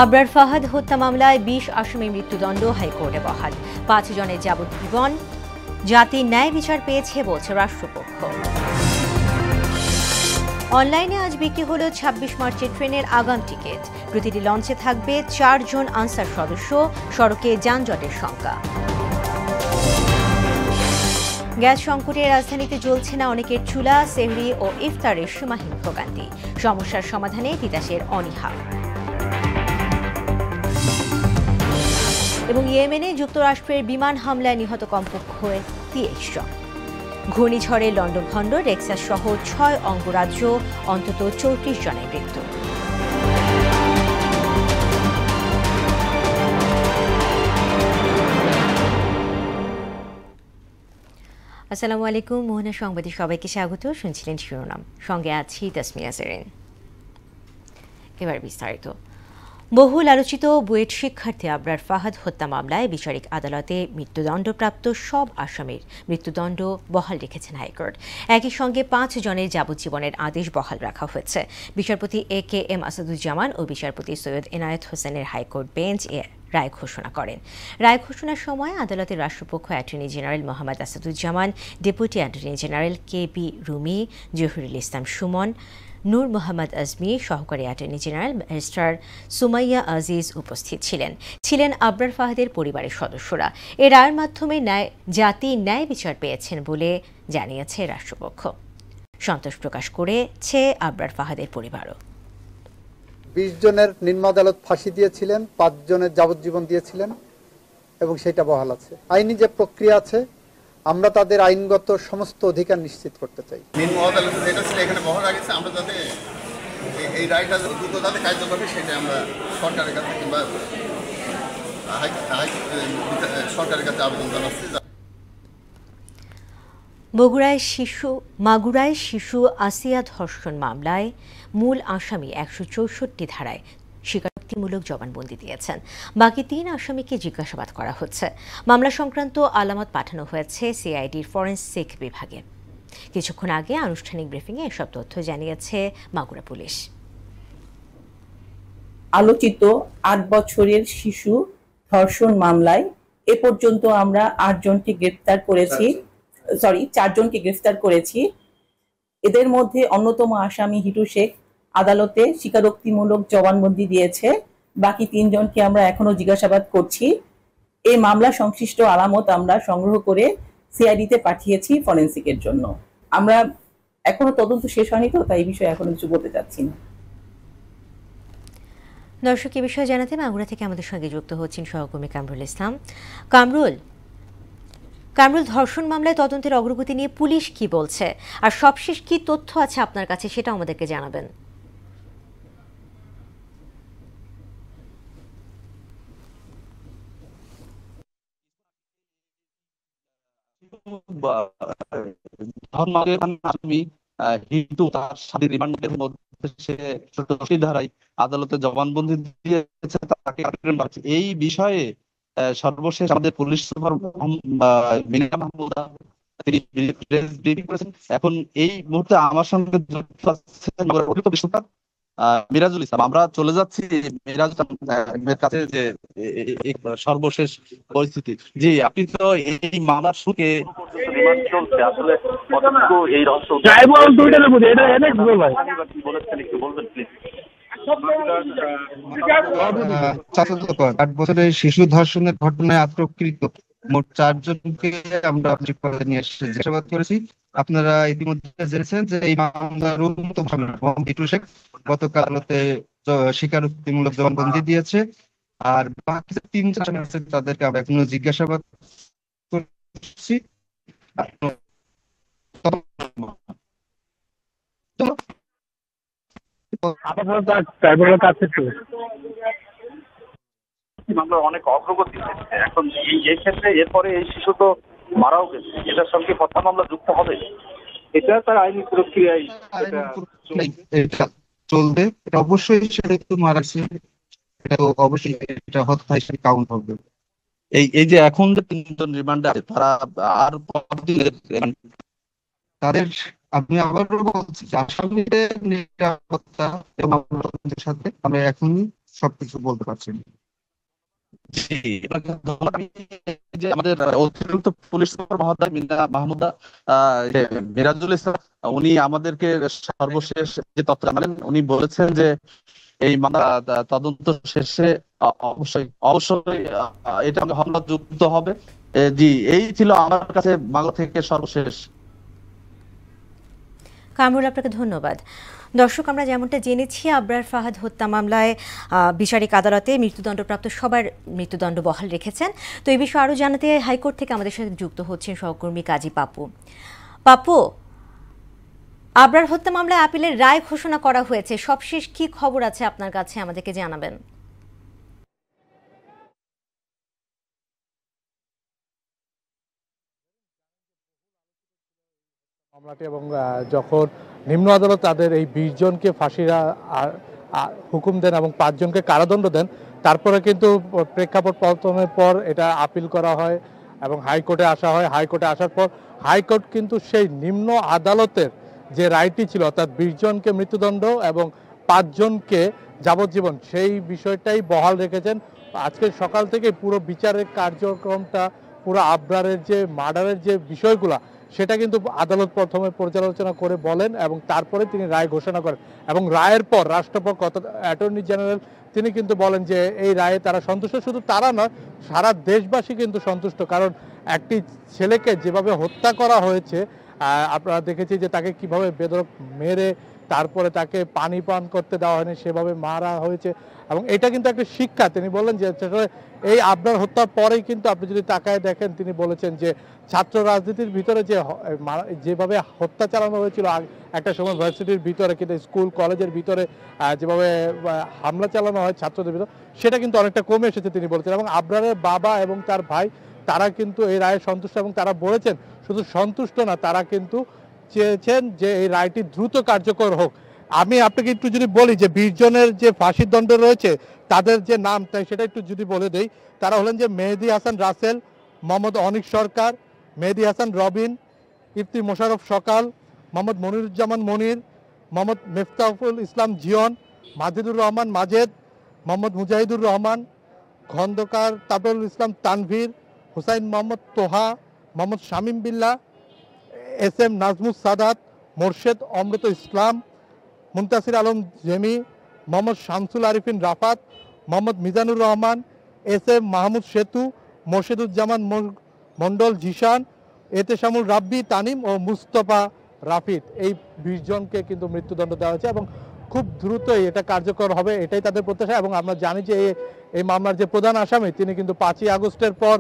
আবরার ফাহাদ হত্যা মামলায় ২০ আসামির মৃত্যুদণ্ড হাইকোর্টে বহাল। ৫ জনের যাবজ্জীবন। জাতির ন্যায় বিচার পেয়েছে বলছে রাষ্ট্রপক্ষ। অনলাইনে আজ বিক্রি হল ২৬ মার্চের ট্রেনের আগাম টিকিট। প্রতিটি লঞ্চে থাকবে ৪ জন আনসার সদস্য। সড়কে যানজটের শঙ্কা। গ্যাস সংকটে রাজধানীতে জ্বলছে না অনেকের চুলা। সেহরি ও ইফতারের সীমাহীন ভোগান্তি। সমস্যার সমাধানে তিতাসের অনীহা। এবং ইয়েমেনে যুক্তরাষ্ট্রের বিমান হামলায় নিহত কমপক্ষে ৩০ জন। ঘূর্ণিঝড়ে লন্ডভন্ড। টেক্সাস সহ ৬ অঙ্গরাজ্য, অন্তত ৩৪ জনের মৃত্যু। আসসালামু আলাইকুম। মোহনা সংবাদে সবাইকে স্বাগত। শুনছিলেন শিরোনাম, সঙ্গে আছি তাসমিয়া জেরিন। এবার বিস্তারিত। বহুল আলোচিত বুয়েট শিক্ষার্থী আবরার ফাহাদ হত্যা মামলায় বিচারিক আদালতে মৃত্যুদণ্ডপ্রাপ্ত সব আসামির মৃত্যুদণ্ড বহাল রেখেছেন হাইকোর্ট। একই সঙ্গে ৫ জনের যাবজ্জীবনের আদেশ বহাল রাখা হয়েছে। বিচারপতি AKM আসাদুজ্জামান ও বিচারপতি সৈয়দ এনায়েত হোসেনের হাইকোর্ট বেঞ্চ এ রায় ঘোষণা করেন। রায় ঘোষণার সময় আদালতের রাষ্ট্রপক্ষ attorney general Mohammad Asaduzzaman, deputy attorney general KB Rumi, Zahirul Islam Sumon, Nur Mohammad Azmi, সহকারী attorney general barrister Sumaiya Aziz উপস্থিত ছিলেন আবরার ফাহাদের পরিবারের সদস্যরা। এ রায়ের মাধ্যমে জাতি ন্যায় বিচার পেয়েছেন বলে জানিয়েছে রাষ্ট্রপক্ষ। সন্তোষ প্রকাশ করেছে আবরার ফাহাদের পরিবারও। ২০ জনের নিম্ন আদালত ফাঁসি দিয়েছিলেন, ৫ জনের যাবজ্জীবন দিয়েছিলেন এবং সেটা বহাল আছে। আইনি যে প্রক্রিয়া আছে, আমরা তাদের আইনগত সমস্ত অধিকার নিশ্চিত করতে চাই। নিম্ন আদালতে যেটা ছিল এখানে বহাল রাখছে। আমরা যাতে এই রায়টা দ্রুত যাতে কার্যকর হয় সেটা আমরা সরকারের কাছে কিংবা সরকারের কাছে আবেদন জানাচ্ছি। মাগুরায় শিশু আসিয়া ধর্ষণ মামলায় মূল আসামি ১৬৪ ধারায় স্বীকারোক্তিমূলক জবানবন্দি দিয়েছেন। বাকি ৩ আসামিকে জিজ্ঞাসাবাদ করা হচ্ছে। মামলা সংক্রান্ত আলামত পাঠানো হয়েছে CIDর ফরেনসিক বিভাগে। কিছুক্ষণ আগে আনুষ্ঠানিক ব্রিফিংয়ে এসব তথ্য জানিয়েছে মাগুরা পুলিশ। আলোচিত ৮ বছরের শিশু ধর্ষণ মামলায় এ পর্যন্ত আমরা ৪ জনকে গ্রেফতার করেছি। এদের মধ্যে অন্যতম আসামি হিটু শেখ আদালতে স্বীকারোক্তিমূলক জবানবন্দি দিয়েছে। বাকি ৩ জনকে আমরা এখনো জিজ্ঞাসাবাদ করছি। এই মামলা সংশ্লিষ্ট আলামত আমরা সংগ্রহ করে CIDতে পাঠিয়েছি ফরেনসিকের জন্য। আমরা এখনো তদন্ত শেষ হয়নি, তো তাই এই বিষয়ে এখনো কিছু বলতে চাচ্ছি না। দর্শক, এ বিষয়ে জানাতে মাগুরা থেকে আমাদের সঙ্গে যুক্ত হচ্ছেন সহকর্মী কামরুল ইসলাম। কামরুল, ধর্ষণ মামলায় তদন্তের অগ্রগতি নিয়ে পুলিশ কি বলছে, আর সবশেষ কি তথ্য আছে আপনার কাছে, সেটা আমাদেরকে জানাবেন। আদালতে জবানবন্দি দিয়েছে। এই বিষয়ে সর্বশেষ আমাদের পুলিশ সুপার তিনি করেছেন। এখন এই মুহূর্তে আমার সঙ্গে মিরাজুল ইসলাম। আমরা চলে যাচ্ছি মিরাজুলের কাছে যে সর্বশেষ পরিস্থিতি। জি, আপনি তো এই মামলার শুরুকে চলছে আসলে কতটুকু এই রহস্য ৮ বছরের শিশু ধর্ষণের ঘটনায় আত্মকৃত মোট ৪ জনকে আমরা নিয়ে এসে জিজ্ঞাসাবাদ করেছি। আপনারা ইতিমধ্যে জেনেছেন যে এই মামলার অন্যতম হিটু শেখ গতকাল আদালতে স্বীকারোক্তিমূলক জবানবন্দি দিয়েছে। আর বাকি ৩ জন আছে তাদেরকে আমরা এখনো জিজ্ঞাসাবাদ করছি। অনেক অগ্রগতি হয়েছে। এখন এই ক্ষেত্রে এরপরে এই শিশু তো মারাও গেছে, এটার সঙ্গে হত্যা মামলা যুক্ত হবে। এটা তার আইনি প্রক্রিয়ায় চলবে। অবশ্যই সেটা একটু মারাছে, এটা অবশ্যই এটা হত্যা হিসেবে কাউন্ট হবে। এই যে এখন যে ৩ জন রিমান্ডে আছে, তারা আর তাদের আমি আবারও বলছি যে আসামিদের নিরাপত্তা এবং সাথে আমরা এখনই সবকিছু বলতে পারছি না। জি, আপনাকে ধন্যবাদ। আমি যে আমাদের অতিরিক্ত পুলিশ সুপার মহোদয় মাহমুদা যে মিরাজুল ইসলাম, উনি আমাদেরকে সর্বশেষ যে তথ্য জানালেন, উনি বলেছেন যে এই মামলা তদন্ত শেষে অবশ্যই অবশ্যই এটা মামলা যুক্ত হবে। জি, এই ছিল আমার কাছে বাংলা থেকে সর্বশেষ। কামরুল, আপনাকে ধন্যবাদ। দর্শক, আমরা যেমনটা জেনেছি, আবরার ফাহাদ হত্যা মামলায় বিচারিক আদালতে মৃত্যুদণ্ডপ্রাপ্ত সবার মৃত্যুদণ্ড বহাল রেখেছেন। তো এই বিষয়ে আরও জানাতে হাইকোর্ট থেকে আমাদের সাথে যুক্ত হচ্ছেন সহকর্মী কাজী পাপু। পাপু, আবরার হত্যা মামলায় আপিলের রায় ঘোষণা করা হয়েছে, সবশেষ কি খবর আছে আপনার কাছে, আমাদেরকে জানাবেন। মামলাটি এবং যখন নিম্ন আদালত তাদের এই 20 জনকে ফাঁসির হুকুম দেন এবং 5 জনকে কারাদণ্ড দেন, তারপরে কিন্তু প্রেক্ষাপট পতনের পর এটা আপিল করা হয় এবং হাইকোর্টে আসা হয়। হাইকোর্টে আসার পর হাইকোর্ট কিন্তু সেই নিম্ন আদালতের যে রায়টি ছিল, অর্থাৎ 20 জনকে মৃত্যুদণ্ড এবং 5 জনকে যাবজ্জীবন, সেই বিষয়টাই বহাল রেখেছেন। আজকে সকাল থেকে পুরো বিচারের কার্যক্রমটা, পুরো আবরারের যে মার্ডারের যে বিষয়গুলা, সেটা কিন্তু আদালত প্রথমে পর্যালোচনা করে বলেন এবং তারপরে তিনি রায় ঘোষণা করেন। এবং রায়ের পর রাষ্ট্রপক্ষ অর্থাৎ অ্যাটর্নি জেনারেল তিনি কিন্তু বলেন যে এই রায়ে তারা সন্তুষ্ট। শুধু তারা নয়, সারা দেশবাসী কিন্তু সন্তুষ্ট। কারণ একটি ছেলেকে যেভাবে হত্যা করা হয়েছে, আপনারা দেখেছি যে তাকে কিভাবে বেধড়ক মেরে তারপরে তাকে পানি পান করতে দেওয়া হয়নি, সেভাবে মারা হয়েছে। এবং এটা কিন্তু একটা শিক্ষা। তিনি বললেন যে এই আবরার হত্যার পরেই কিন্তু আপনি যদি তাকায় দেখেন, তিনি বলেছেন যে ছাত্র রাজনীতির ভিতরে যেভাবে হত্যা চালানো হয়েছিল একটা সময় ভার্সিটির ভিতরে, কিন্তু স্কুল কলেজের ভিতরে যেভাবে হামলা চালানো হয় ছাত্রদের ভিতরে, সেটা কিন্তু অনেকটা কমে এসেছে তিনি বলেছেন। এবং আবরারের বাবা এবং তার ভাই তারা কিন্তু এই রায়ে সন্তুষ্ট, এবং তারা বলেছেন শুধু সন্তুষ্ট না, তারা কিন্তু চেয়েছেন যে এই রায়টি দ্রুত কার্যকর হোক। আমি আপনাকে একটু যদি বলি যে 20 জনের যে ফাঁসির দণ্ড রয়েছে তাদের যে নাম, তাই সেটা একটু যদি বলে দেই। তারা হলেন যে মেহেদী হাসান রাসেল, মোহাম্মদ অনিক সরকার, মেহেদী হাসান রবিন, ইফতি মোশাররফ সকাল, মোহাম্মদ মনিরুজ্জামান মনির, মোহাম্মদ মিফতাহুল ইসলাম জিয়ন, মাজিদুর রহমান মাজেদ, মোহাম্মদ মুজাহিদুর রহমান, খন্দকার তাবরুল ইসলাম তানভীর, হুসাইন মোহাম্মদ তোহা, মোহাম্মদ শামীম বিল্লাহ, SM নাজমুস সাদাত, মোর্শেদ অমৃত ইসলাম, মুনতাসির আলম জেমি, মোহাম্মদ শামসুল আরিফিন রাফাত, মোহাম্মদ মিজানুর রহমান, SM মাহমুদ সেতু, মোর্শেদুজ্জামান মন্ডল জিশান, এতেশামুল রাব্বি তানিম ও মুস্তফা রাফিদ, এই 20 জনকে কিন্তু মৃত্যুদণ্ড দেওয়া হয়েছে এবং খুব দ্রুতই এটা কার্যকর হবে, এটাই তাদের প্রত্যাশা। এবং আমরা জানি যে এই মামলার যে প্রধান আসামি, তিনি কিন্তু 5ই আগস্টের পর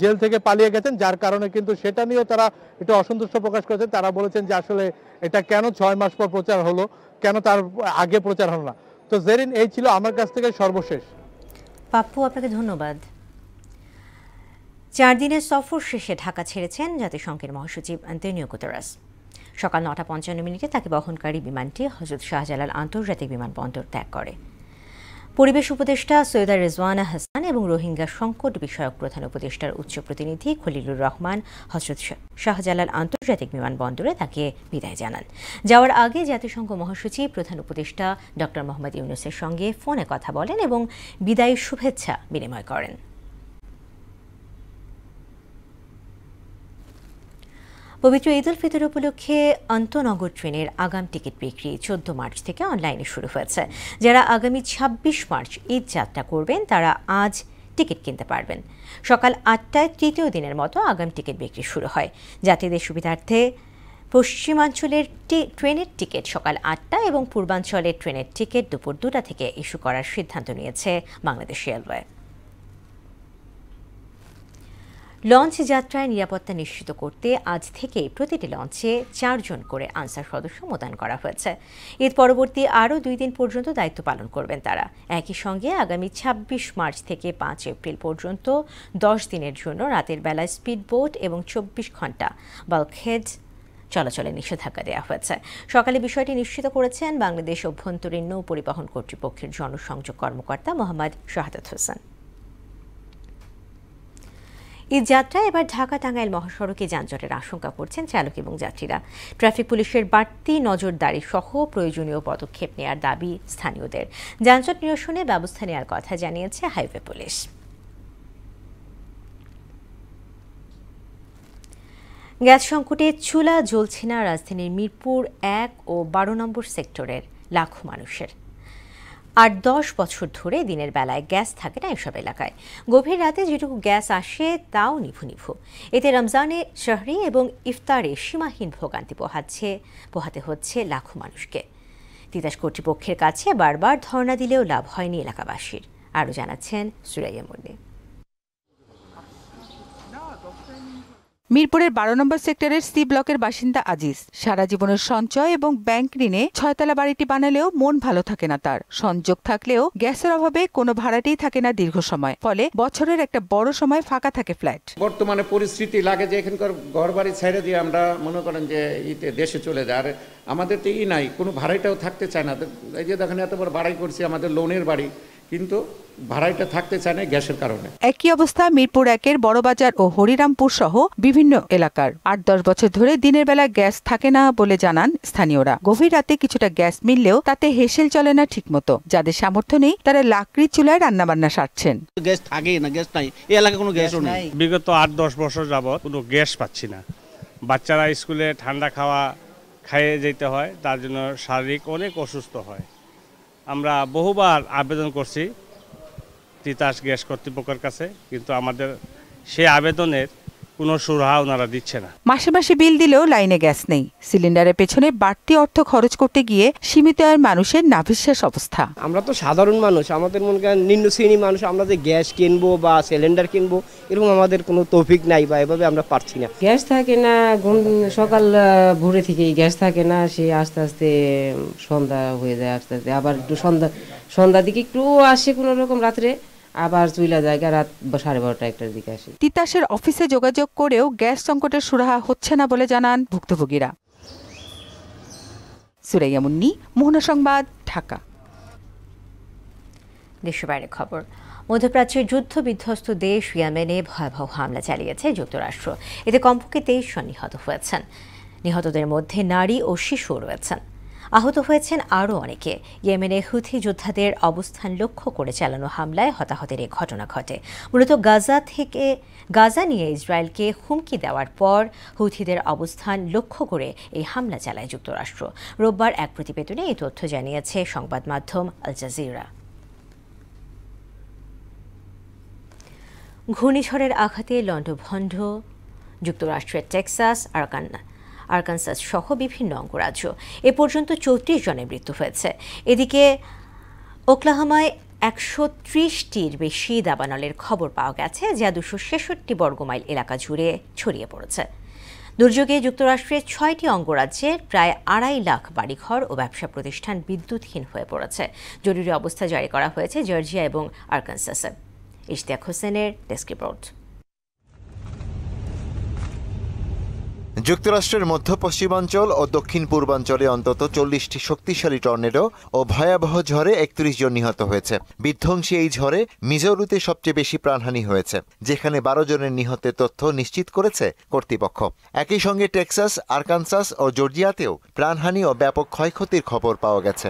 জেল থেকে পালিয়ে গেছেন, যার কারণে কিন্তু সেটা নিয়েও তারা একটু অসন্তুষ্ট প্রকাশ করেছেন। তারা বলেছেন যে আসলে এটা কেন 6 মাস পর প্রচার হলো, কেন তার আগে প্রচার হলো না। তো জেরিন, এই ছিল আমার কাছ থেকে সর্বশেষ। পাপ্পু, আপনাকে ধন্যবাদ। 4 দিনের সফর শেষে ঢাকা ছেড়েছেন জাতিসংঘের মহাসচিব আন্তোনিও গুতেরেস। সকাল 9:55 তাকে বহনকারী বিমানটি হযরত শাহজালাল আন্তর্জাতিক বিমানবন্দর ত্যাগ করে। পরিবেশ উপদেষ্টা সৈয়দা রেজওয়ানা হাসান এবং রোহিঙ্গা সংকট বিষয়ক প্রধান উপদেষ্টার উচ্চ প্রতিনিধি খলিলুর রহমান হযরত শাহজালাল আন্তর্জাতিক বিমানবন্দরে তাকে বিদায় জানান। যাওয়ার আগে জাতিসংঘ মহাসচিব প্রধান উপদেষ্টা ডক্টর মোহাম্মদ ইউনূসের সঙ্গে ফোনে কথা বলেন এবং বিদায়ী শুভেচ্ছা বিনিময় করেন। পবিত্র ঈদ উল ফিতর উপলক্ষে আন্তনগর ট্রেনের আগাম টিকিট বিক্রি 14 মার্চ থেকে অনলাইনে শুরু হয়েছে। যারা আগামী 26 মার্চ ঈদ যাত্রা করবেন তারা আজ টিকিট কিনতে পারবেন। সকাল 8টায় তৃতীয় দিনের মতো আগাম টিকিট বিক্রি শুরু হয়। যাত্রীদের সুবিধার্থে পশ্চিমাঞ্চলের ট্রেনের টিকিট সকাল 8টা এবং পূর্বাঞ্চলের ট্রেনের টিকিট দুপুর 2টা থেকে ইস্যু করার সিদ্ধান্ত নিয়েছে বাংলাদেশ রেলওয়ে। লঞ্চ যাত্রায় নিরাপত্তা নিশ্চিত করতে আজ থেকেই প্রতিটি লঞ্চে 4 জন করে আনসার সদস্য মোতায়েন করা হয়েছে। ঈদ পরবর্তী আরও 2 দিন পর্যন্ত দায়িত্ব পালন করবেন তারা। একই সঙ্গে আগামী 26 মার্চ থেকে 5 এপ্রিল পর্যন্ত 10 দিনের জন্য রাতের বেলায় স্পিড বোট এবং 24 ঘন্টা বাল্কহেড চলাচলে নিষেধাজ্ঞা দেওয়া হয়েছে। সকালে বিষয়টি নিশ্চিত করেছেন বাংলাদেশ অভ্যন্তরীণ নৌ পরিবহন কর্তৃপক্ষের জনসংযোগ কর্মকর্তা মোহাম্মদ শাহাদাত হোসেন। এই যাত্রা এবার ঢাকা টাঙ্গাইল মহাসড়কে যানজটের আশঙ্কা করছেন চালক এবং যাত্রীরা। ট্রাফিক পুলিশের বাড়তি নজরদারি সহ প্রয়োজনীয় পদক্ষেপ নেওয়ার দাবি স্থানীয়দের। যানজট নিরসনে ব্যবস্থা নেওয়ার কথা জানিয়েছে হাইওয়ে পুলিশ। গ্যাস সংকটে চুলা জ্বলছে না রাজধানীর মিরপুর 1 ও 12 নম্বর সেক্টরের লাখো মানুষের। 8-10 বছর ধরে দিনের বেলায় গ্যাস থাকে না এসব এলাকায়। গভীর রাতে যেটুকু গ্যাস আসে তাও নিভু নিভু। এতে রমজানে শহরি এবং ইফতারে সীমাহীন ভোগান্তি পোহাতে হচ্ছে লাখো মানুষকে। তিতাস কর্তৃপক্ষের কাছে বারবার ধর্ণা দিলেও লাভ হয়নি এলাকাবাসীর। আরও জানাচ্ছেন সুরাইয়া মুন্নি। মিরপুরের 12 নম্বর সেক্টরের সি ব্লকের বাসিন্দা আজিজ সারা জীবনের সঞ্চয় এবং ব্যাংক ঋণে 6তলা বাড়িটি বানালেও মন ভালো থাকে না তার। সংযোগ থাকলেও গ্যাসের অভাবে কোনো ভাড়াটেই থাকে না দীর্ঘ সময়, ফলে বছরের একটা বড় সময় ফাঁকা থাকে ফ্ল্যাট। বর্তমানে পরিস্থিতি লাগে যে এখানকার ঘর বাড়ি ছেড়ে দিয়ে আমরা মনে করেন যে দেশে চলে যায়। আর আমাদের তো নাই, কোনো ভাড়াইটাও থাকতে চায় না। এই যে দেখেন এত বড় বাড়াই করছি, আমাদের লোনের বাড়ি, কিন্তু ভাড়াইটা থাকতে চায় না গ্যাসের কারণে। একই অবস্থা মিরপুর 1-এর বড়বাজার ও হরিরামপুর সহ বিভিন্ন এলাকার। 8-10 বছর ধরে দিনের বেলা গ্যাস থাকে না বলে জানান স্থানীয়রা। গভীর রাতে কিছুটা গ্যাস মিললেও তাতে হেসেল চলে না ঠিকমতো। যাদের সামর্থ্য নেই তারা লাকড়ির চুলায় রান্নাবান্না সারছেন। গ্যাস থাকে না, গ্যাস নাই, এই এলাকায় কোনো গ্যাসও নেই। বিগত 8-10 বছর যাবত কোনো গ্যাস পাচ্ছি না। বাচ্চারা স্কুলে ঠান্ডা খাইয়ে যেতে হয়, তার জন্য শারীরিক অনেক অসুস্থ হয়। আমরা বহুবার আবেদন করছি তিতাস গ্যাস কর্তৃপক্ষের কাছে, কিন্তু আমাদের সেই আবেদনের কোনো সুরাহা ওনারা দিচ্ছে না। মাসে মাসে বিল দিলেও লাইনে গ্যাস নেই। সিলিন্ডারের পেছনে বাড়তি অর্থ খরচ করতে গিয়ে সীমিত আয়ের মানুষের নাভিশ্বাস অবস্থা। আমরা তো সাধারণ মানুষ, আমাদের মনে করেন নিম্ন শ্রেণীর মানুষ, আমরা যে গ্যাস কিনবো বা সিলিন্ডার কিনবো এরকম আমাদের কোনো তৌফিক নাই, বা এভাবে আমরা পারছি না। গ্যাস থাকে না, সকাল ভোরে থেকেই গ্যাস থাকে না, সে আস্তে আস্তে সন্ধ্যা হয়ে যায়, আস্তে আস্তে আবার একটু সন্ধ্যার দিকে একটু আসে কোনো রকম, রাত্রে আবার চুইলা জায়গা রাত 12:30-1টার দিকে আসে। তিতাসের অফিসে যোগাযোগ করেও গ্যাস সংকটের সুরাহা হচ্ছে না বলে জানান ভুক্তভোগীরা। সুরাইয়া মুন্নি, মোহনা সংবাদ, ঢাকা। দেশের বাইরে খবর। মধ্যপ্রাচ্যের যুদ্ধ বিধ্বস্ত দেশ ইয়েমেনে ভয়াবহ হামলা চালিয়েছে যুক্তরাষ্ট্র। এতে কমপক্ষে 23 জন নিহত হয়েছেন। নিহতদের মধ্যে নারী ও শিশুও রয়েছেন। আহত হয়েছেন আরও অনেকে। ইয়েমেনে হুথি যোদ্ধাদের অবস্থান লক্ষ্য করে চালানো হামলায় হতাহতের এই ঘটনা ঘটে। মূলত গাজা নিয়ে ইসরায়েলকে হুমকি দেওয়ার পর হুথিদের অবস্থান লক্ষ্য করে এই হামলা চালায় যুক্তরাষ্ট্র। রোববার এক প্রতিবেদনে এই তথ্য জানিয়েছে সংবাদ মাধ্যম আল জাজিরা। ঘূর্ণিঝড়ের আঘাতে লণ্ডভণ্ড যুক্তরাষ্ট্রের টেক্সাস, আরকানসাস সহ বিভিন্ন অঙ্গরাজ্য। এ পর্যন্ত 34 জনের মৃত্যু হয়েছে। এদিকে ওকলাহোমায় 130টির বেশি দাবানলের খবর পাওয়া গেছে, যা 266 বর্গমাইল এলাকা জুড়ে ছড়িয়ে পড়েছে। দুর্যোগে যুক্তরাষ্ট্রের 6টি অঙ্গরাজ্যের প্রায় 2.5 লাখ বাড়িঘর ও ব্যবসা প্রতিষ্ঠান বিদ্যুৎহীন হয়ে পড়েছে। জরুরি অবস্থা জারি করা হয়েছে জর্জিয়া এবং আরকানসাসে। ইশতিয়াক হোসেনের ডেস্ক রিপোর্ট। যুক্তরাষ্ট্রের মধ্য পশ্চিমাঞ্চল ও দক্ষিণ পূর্বাঞ্চলে অন্তত 40টি শক্তিশালী টর্নেডো ও ভয়াবহ ঝড়ে 31 জন নিহত হয়েছে। বিধ্বংসী এই ঝড়ে মিজোরিতে সবচেয়ে বেশি প্রাণহানি হয়েছে, যেখানে 12 জনের নিহতের তথ্য নিশ্চিত করেছে কর্তৃপক্ষ। একই সঙ্গে টেক্সাস, আরকানসাস ও জর্জিয়াতেও প্রাণহানি ও ব্যাপক ক্ষয়ক্ষতির খবর পাওয়া গেছে।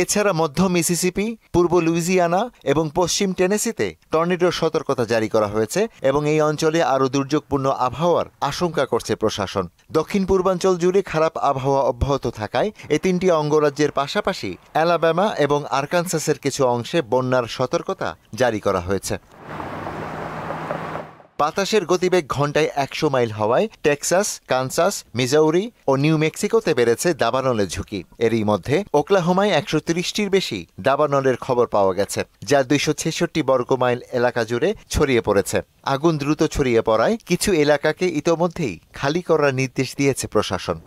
এছাড়া মধ্য মিসিসিপি, পূর্ব লুইজিয়ানা এবং পশ্চিম টেনেসিতে টর্নেডোর সতর্কতা জারি করা হয়েছে এবং এই অঞ্চলে আরও দুর্যোগপূর্ণ আবহাওয়ার আশঙ্কা করছে প্রশাসন। দক্ষিণ পূর্বাঞ্চল জুড়ে খারাপ আবহাওয়া অব্যাহত থাকায় এই 3টি অঙ্গরাজ্যের পাশাপাশি অ্যালাবামা এবং আরকানসাসের কিছু অংশে বন্যার সতর্কতা জারি করা হয়েছে। বাতাসের গতিবেগ ঘন্টায় 100 মাইল হওয়ায় টেক্সাস, কানসাস, মিজৌরি ও নিউ মেক্সিকোতে বেড়েছে দাবানলের ঝুঁকি। এরই মধ্যে ওকলাহোমায় 130টির বেশি দাবানলের খবর পাওয়া গেছে, যা 266 বর্গমাইল এলাকা জুড়ে ছড়িয়ে পড়েছে। আগুন দ্রুত ছড়িয়ে পড়ায় কিছু এলাকাকে ইতোমধ্যেই খালি করার নির্দেশ দিয়েছে প্রশাসন।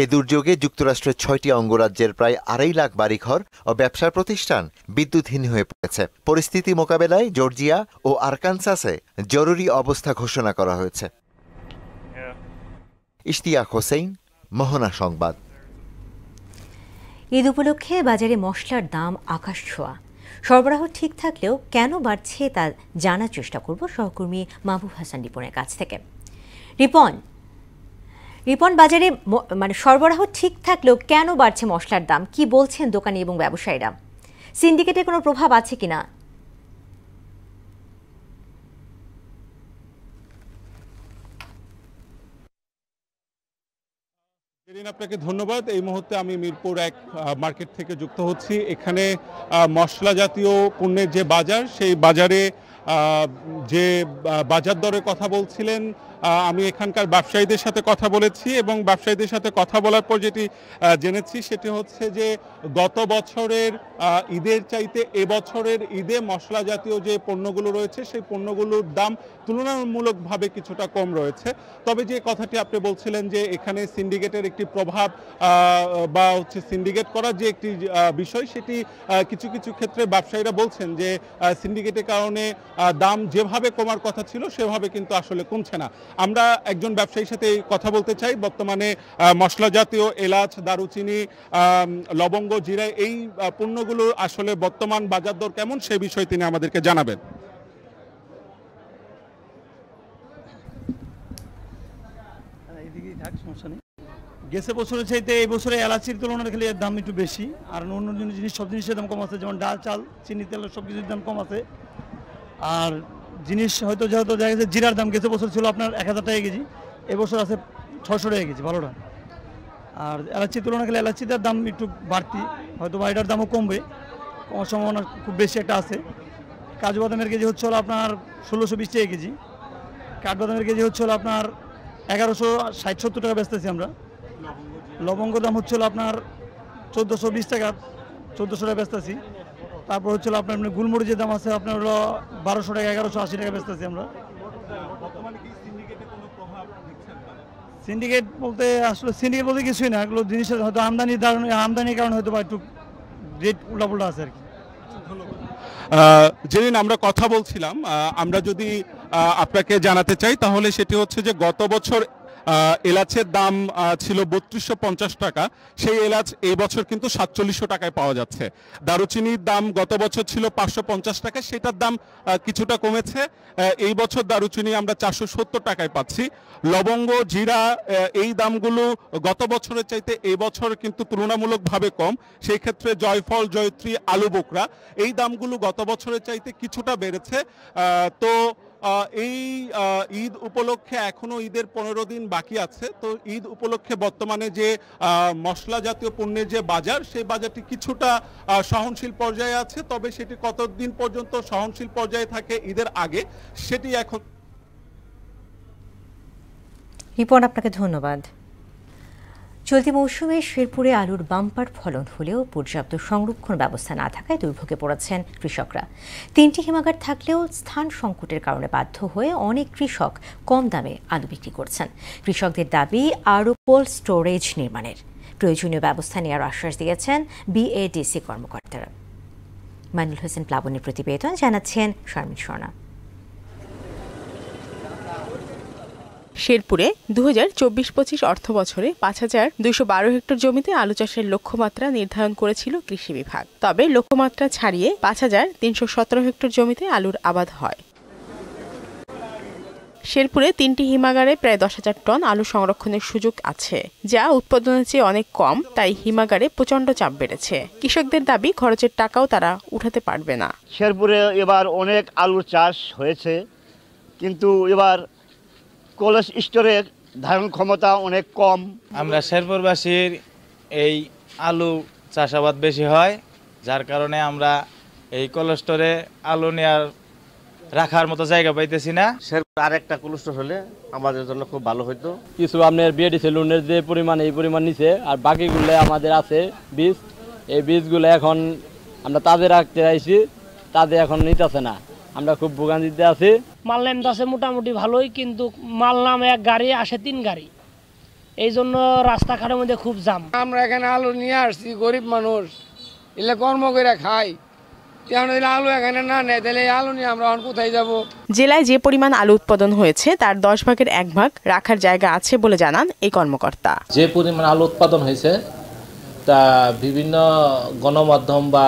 এ দুর্যোগে যুক্তরাষ্ট্রের 6টি অঙ্গরাজ্যের প্রায় 2.5 লাখ বাড়িঘর ও ব্যবসার প্রতিষ্ঠান বিদ্যুৎহীন হয়ে পড়েছে। পরিস্থিতি মোকাবেলায় জর্জিয়া ও আরকানসাসে জরুরি অবস্থা ঘোষণা করা হয়েছে। ইশতিয়াক হোসেন, মোহনা সংবাদ। ঈদ উপলক্ষে বাজারে মশলার দাম আকাশ ছোঁয়া। সরবরাহ ঠিক থাকলেও কেন বাড়ছে তা জানার চেষ্টা করব সহকর্মী মাহবুব হাসান রিপনের কাছ থেকে। রিপন, বাজারে সরবরাহ ঠিক থাকলেও কেন বাড়ছে মশলার দাম, কি বলছেন দোকানি এবং ব্যবসায়ীরা? সিন্ডিকেটের কোনো প্রভাব আছে কিনা? আপনাকে ধন্যবাদ। এই মুহূর্তে আমি মিরপুর 1 মার্কেট থেকে যুক্ত হচ্ছি। এখানে মশলা জাতীয় পণ্যের যে বাজার, সেই বাজারে যে বাজার দরের কথা বলছিলেন, আমি এখানকার ব্যবসায়ীদের সাথে কথা বলেছি এবং ব্যবসায়ীদের সাথে কথা বলার পর যেটি জেনেছি সেটি হচ্ছে যে গত বছরের ঈদের চাইতে এবছরের ঈদে মশলা জাতীয় যে পণ্যগুলো রয়েছে সেই পণ্যগুলোর দাম তুলনামূলকভাবে কিছুটা কম রয়েছে। তবে যে কথাটি আপনি বলছিলেন যে এখানে সিন্ডিকেটের একটি প্রভাব বা হচ্ছে সিন্ডিকেট করার যে একটি বিষয়, সেটি কিছু কিছু ক্ষেত্রে ব্যবসায়ীরা বলছেন যে সিন্ডিকেটের কারণে দাম যেভাবে কমার কথা ছিল সেভাবে কিন্তু আসলে কমছে না। আমরা একজন ব্যবসায়ীর সাথে কথা বলতে চাই। বর্তমানে মশলা জাতীয় এলাচ, দারুচিনি, লবঙ্গ, জিরা এই পণ্যগুলোর আসলে বর্তমান বাজার দর কেমন সে বিষয়ে তিনি আমাদেরকে জানাবেন। গেছে বছরের চাইতে এই বছরে এলাচির তুলনায় খেলে এর দাম একটু বেশি, আর অন্য জিনিস সব জিনিসের দাম কম আছে, যেমন ডাল, চাল, চিনি, তেল সব কিছুর দাম কম আছে। আর জিনিস হয়তো যেহেতু দেখা গেছে জিরার দাম গেছে বছর ছিল আপনার 1000 টাকা কেজি, এবছর আছে 600 টাকা কেজি, ভালোটা। আর এলাচির তুলনায় খেলে এলাচিটার দাম একটু বাড়তি, হয়তো বা এটার দামও কমবে, কমার সম্ভাবনা খুব বেশি একটা আছে। কাজু বাদামের কেজি হচ্ছে হলো আপনার 1620 টাকা কেজি, কাঠবাদামের কেজি হচ্ছে হলো আপনার 1160-70 টাকা বেচতেছি আমরা। লবঙ্গ দাম হচ্ছে হলো আপনার 1420 টাকা, 1400 টাকা বেচতেছি। তারপর হচ্ছে আপনার গুলমরিচের দাম আছে আপনার হলো 1200 টাকা, 1180 টাকা বেচতেছি আমরা। সিন্ডিকেট বলতে আসলে সিন্ডিকেট বলতে কিছুই না, এগুলো জিনিসের হয়তো আমদানির কারণে হয়তো বা একটু রেট উল্টাপুল্টা আছে আর কি। যেদিন আমরা কথা বলছিলাম, আমরা যদি আপনাকে জানাতে চাই তাহলে সেটি হচ্ছে যে গত বছর এলাচের দাম ছিল 3250 টাকা, সেই এলাচ এই বছর কিন্তু 4700 টাকায় পাওয়া যাচ্ছে। দারুচিনির দাম গত বছর ছিল 550 টাকা, সেটার দাম কিছুটা কমেছে। এই বছর দারুচিনি আমরা 470 টাকায় পাচ্ছি। লবঙ্গ, জিরা এই দামগুলো গত বছরের চাইতে এই বছর কিন্তু তুলনামূলকভাবে কম। সেই ক্ষেত্রে জয়ফল, জয়ত্রী, আলু বোকরা এই দামগুলো গত বছরের চাইতে কিছুটা বেড়েছে। তো এই ঈদ উপলক্ষে এখনো ঈদের 15 দিন বাকি আছে। তো ঈদ উপলক্ষে বর্তমানে যে মশলা জাতীয় পণ্যের যে বাজার, সেই বাজারটি কিছুটা সহনশীল পর্যায়ে আছে। তবে সেটি কতদিন পর্যন্ত সহনশীল পর্যায়ে থাকে ঈদের আগে সেটি এখন। রিপন, আপনাকে ধন্যবাদ। চলতি মৌসুমে শেরপুরে আলুর বাম্পার ফলন হলেও পর্যাপ্ত সংরক্ষণ ব্যবস্থা না থাকায় দুর্ভোগে পড়েছেন কৃষকরা। 3টি হিমাগার থাকলেও স্থান সংকটের কারণে বাধ্য হয়ে অনেক কৃষক কম দামে আলু বিক্রি করছেন। কৃষকদের দাবি আরও কোল্ড স্টোরেজ নির্মাণের প্রয়োজনীয় ব্যবস্থা নেওয়ার আশ্বাস দিয়েছেন বিএডিসি কর্মকর্তারা। মাইনুল হোসেন প্লাবনের প্রতিবেদন, জানাচ্ছেন শারমিন স্বর্ণা। শেরপুরে 2024-25 অর্থ বছরে 5212 হেক্টর জমিতে আলু চাষের লক্ষ্যমাত্রা নির্ধারণ করেছিল কৃষি বিভাগ। তবে লক্ষ্যমাত্রা ছাড়িয়ে 5317 হেক্টর জমিতে আলুর আবাদ হয়। শেরপুরে 3টি হিমাগারে প্রায় 10,000 টন আলু সংরক্ষণের সুযোগ আছে, যা উৎপাদনের চেয়ে অনেক কম। তাই হিমাগারে প্রচণ্ড চাপ বেড়েছে। কৃষকদের দাবি খরচের টাকাও তারা উঠাতে পারবে না। শেরপুরে এবার অনেক আলুর চাষ হয়েছে, কিন্তু এবার কোল্ড স্টোরের ধারণ ক্ষমতা অনেক কম। আমরা শেরপুরবাসীর এই আলু চাষাবাদ বেশি হয়, যার কারণে আমরা এই কোল্ড স্টোরে আলু নেওয়ার রাখার মতো জায়গা পাইতেছি না। আরেকটা কোল্ড স্টোর হলে আমাদের জন্য খুব ভালো হতো। কিছু আপনার বিএডিসি লোনের যে পরিমাণ, এই পরিমাণ নিছে, আর বাকিগুলো আমাদের আছে বীজ। এই বীজগুলো এখন আমরা তাদের রাখতে চাইছি, তাদের এখন নিতেছে না। আমরা খুব ভোগান্তিতে আছি। মাল নামতেছে মোটামুটি ভালোই, কিন্তু মাল নামে এক গাড়ি আসে 3 গাড়ি, এই জন্য রাস্তাঘাটের মধ্যে খুব জাম। আমরা এখানে আলু নিয়ে আসছি, গরিব মানুষ, এলে কর্ম করে খাই। আলু এখানে না নেয়, তাহলে আলু নিয়ে আমরা কোথায় যাব? জেলায় যে পরিমাণ আলু উৎপাদন হয়েছে তার 10 ভাগের 1 ভাগ রাখার জায়গা আছে বলে জানান এই কর্মকর্তা। যে পরিমাণ আলু উৎপাদন হয়েছে তা বিভিন্ন গণমাধ্যম বা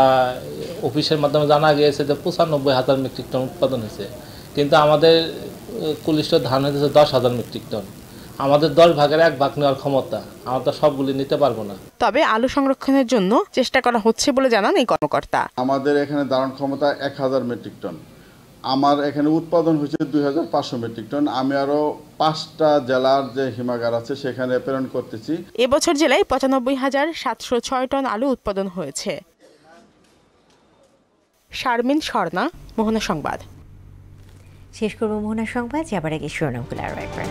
অফিসের মাধ্যমে জানা গিয়েছে যে ৯৫,০০০ মেট্রিক টন উৎপাদন হয়েছে, কিন্তু আমাদের কোল্ড স্টোর ধান হয়েছে ১০,০০০ মেট্রিক টন। আমাদের ১০ ভাগের ১ ভাগ নেওয়ার ক্ষমতা, আমরা তো সবগুলি নিতে পারবো না। তবে আলু সংরক্ষণের জন্য চেষ্টা করা হচ্ছে বলে জানান এই কর্মকর্তা। আমাদের এখানে ধারণ ক্ষমতা ১,০০০ মেট্রিক টন, আমার এখানে উৎপাদন হয়েছে ২৫০০ মেট্রিক টন। আমি আরো ৫টা জেলার যে হিমাগার আছে সেখানে প্রেরণ করতেছি। এবছর জেলায় ৯৫,৭০৬ টন আলু উৎপাদন হয়েছে। শারমিন স্বর্ণা, মোহনা সংবাদ। শেষ করব মোহনা সংবাদ, যাবার আগে শিরোনামগুলো আরও একবার।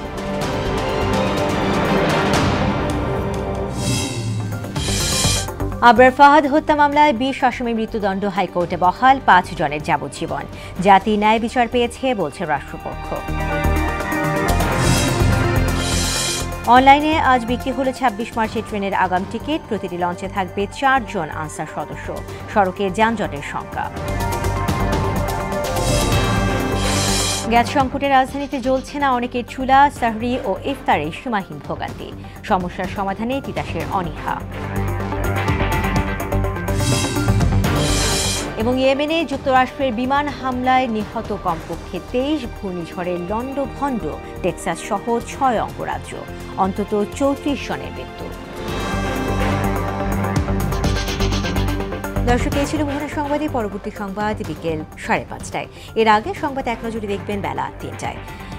আবরার ফাহাদ হত্যা মামলায় ২০ আসামির মৃত্যুদণ্ড হাইকোর্টে বহাল, ৫ জনের যাবজ্জীবন। জাতি ন্যায় বিচার পেয়েছে বলছে রাষ্ট্রপক্ষ। অনলাইনে আজ বিক্রি হলো ২৬ মার্চের ট্রেনের আগাম টিকিট। প্রতিটি লঞ্চে থাকবে ৪ জন আনসার সদস্য। সড়কে যানজটের সংখ্যা। গ্যাস সংকটে রাজধানীতে জ্বলছে না অনেকের চুলা, সাহরি ও ইফতারে সীমাহীন ভোগান্তি। সমস্যার সমাধানে তিতাসের অনীহা। এবং ইয়েমেনে যুক্তরাষ্ট্রের বিমান হামলায় নিহত কমপক্ষে ২৩, ঘূর্ণিঝড়ের লন্ডভন্ড টেক্সাস সহ ৬ অঙ্গরাজ্য, অন্তত ৩৪ জনের মৃত্যু। দর্শক, এই ছিল মোহনা সংবাদে। পরবর্তী সংবাদ বিকেল ৫:৩০। এর আগে সংবাদ এক নজরে দেখবেন বেলা ৩টায়।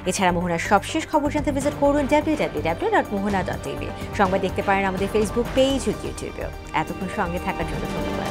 এছাড়া মোহনার সবশেষ খবর জানতে ভিজিট করুন www.mohana.tv। সংবাদ দেখতে পারেন আমাদের ফেসবুক পেজ ও ইউটিউবেও। এতক্ষণ সঙ্গে থাকার জন্য ধন্যবাদ।